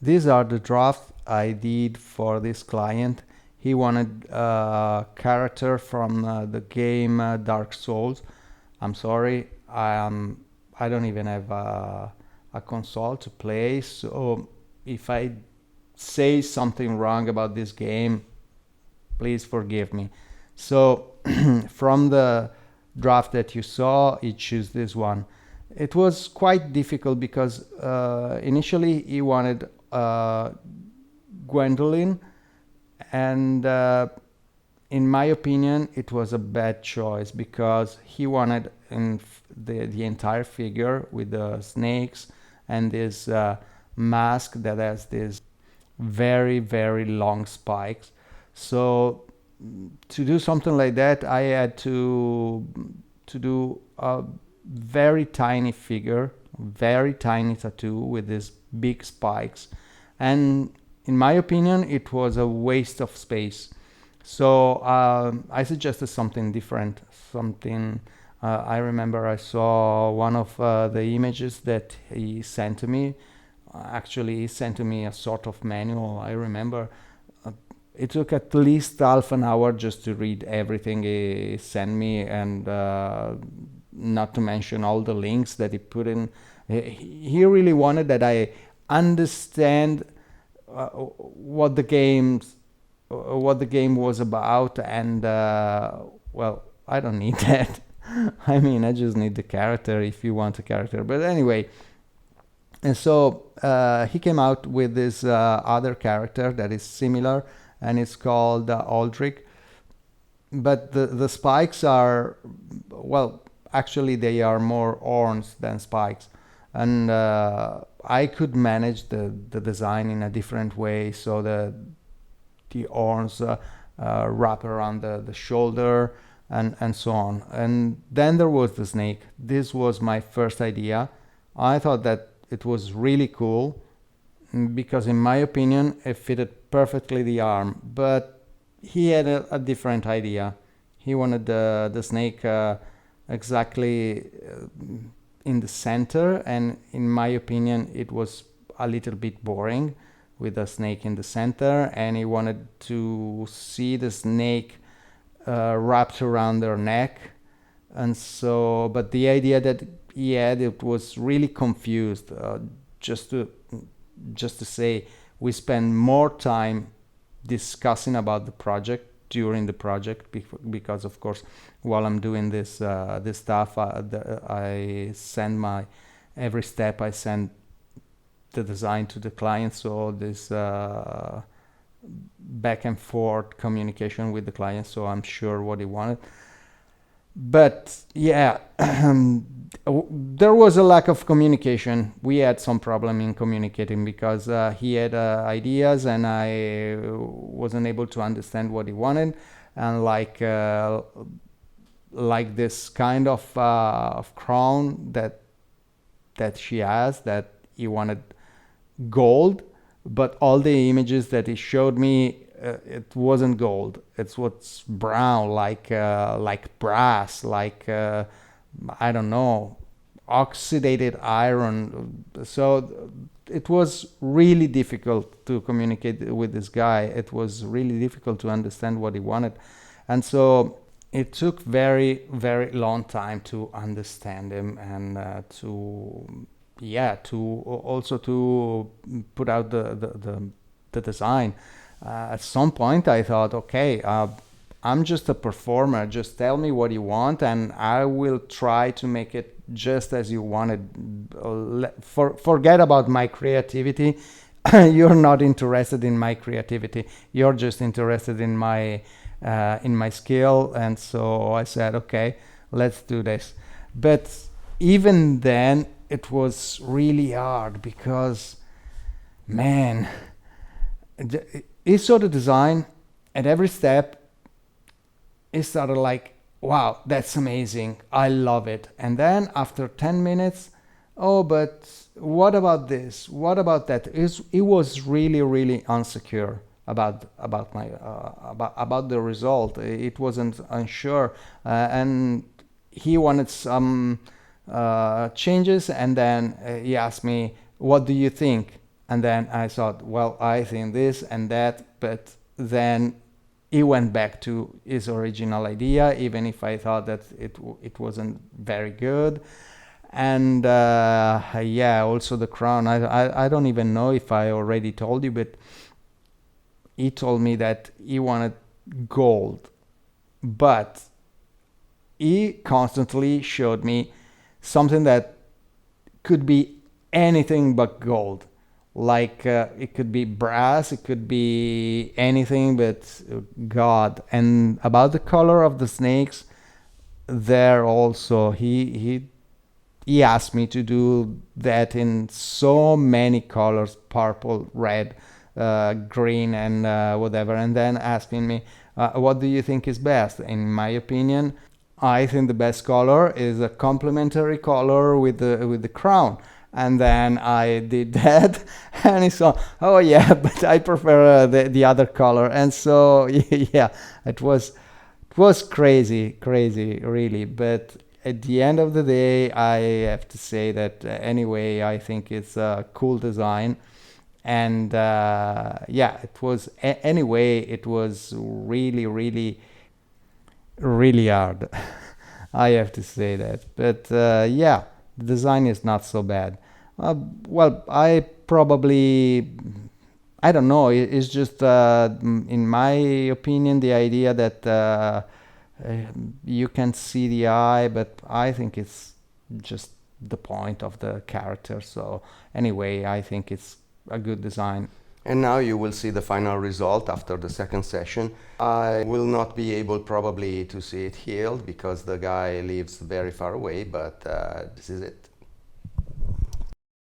These are the drafts I did for this client. He wanted a character from the game Dark Souls. I'm sorry, I don't even have a console to play, so if I say something wrong about this game, please forgive me. So from the draft that you saw, he chose this one. It was quite difficult because initially he wanted Gwendolyn, and in my opinion, it was a bad choice because he wanted the entire figure with the snakes and this mask that has these very, very long spikes. So to do something like that, I had to do a very tiny figure, very tiny tattoo with these big spikes, and in my opinion, it was a waste of space. So I suggested something different, something. I remember I saw one of the images that he sent to me. Actually, he sent to me a sort of manual. I remember it took at least half an hour just to read everything he sent me, and not to mention all the links that he put in. He really wanted that I understand what the game was about, and well, I don't need that. I mean, I just need the character if you want a character. But anyway, and so he came out with this other character that is similar, and it's called ALDRICH. But the spikes are, well, actually they are more horns than spikes, and I could manage the design in a different way, so the horns wrap around the shoulder, and so on. And then there was the snake. This was my first idea. I thought that it was really cool because, in my opinion, it fitted perfectly the arm. But he had a different idea. He wanted the snake exactly in the center, and in my opinion, it was a little bit boring with the snake in the center, and he wanted to see the snake wrapped around their neck. And so, but the idea that he had, it was really confused. Just to say, we spend more time discussing about the project during the project, because of course, while I'm doing this stuff, I send my every step. I send the design to the client, so this back and forth communication with the client, so I'm sure what he wanted. But yeah, there was a lack of communication. We had some problem in communicating because he had ideas and I wasn't able to understand what he wanted. And like this kind of crown that she has, that he wanted gold, but all the images that he showed me, it wasn't gold. It's what's brown, like brass, like I don't know, oxidated iron. So it was really difficult to communicate with this guy. It was really difficult to understand what he wanted, and so it took very, very long time to understand him, and to also to put out the design. At some point I thought, okay, I'm just a performer. Just tell me what you want, and I will try to make it just as you wanted. Forget about my creativity. You're not interested in my creativity. You're just interested in my skill. And so I said, okay, let's do this. But even then, it was really hard because, man, he saw the design at every step. He started like, wow, that's amazing, I love it. And then after 10 minutes, oh, but what about this, what about that? He was really, really insecure about my about the result. It wasn't unsure, and he wanted some changes. And then he asked me, what do you think? And then I thought, well, I think this and that, but then he went back to his original idea, even if I thought that it wasn't very good. And yeah, also the crown. I don't even know if I already told you, but he told me that he wanted gold, but he constantly showed me something that could be anything but gold. Like it could be brass, it could be anything but God. And about the color of the snakes, there also he asked me to do that in so many colors: purple, red, green, and whatever. And then asking me, what do you think is best? In my opinion, I think the best color is a complementary color with the crown. And then I did that, and he saw, oh yeah, but I prefer the other color. And so yeah, it was crazy, crazy, really. But at the end of the day, I have to say that anyway, I think it's a cool design. And yeah, it was anyway, it was really, really, really hard. I have to say that. But yeah, the design is not so bad. Well, I don't know. It's just, in my opinion, the idea that you can see the eye, but I think it's just the point of the character. So anyway, I think it's a good design. And now you will see the final result after the second session. I will not be able probably to see it healed because the guy lives very far away, but this is it.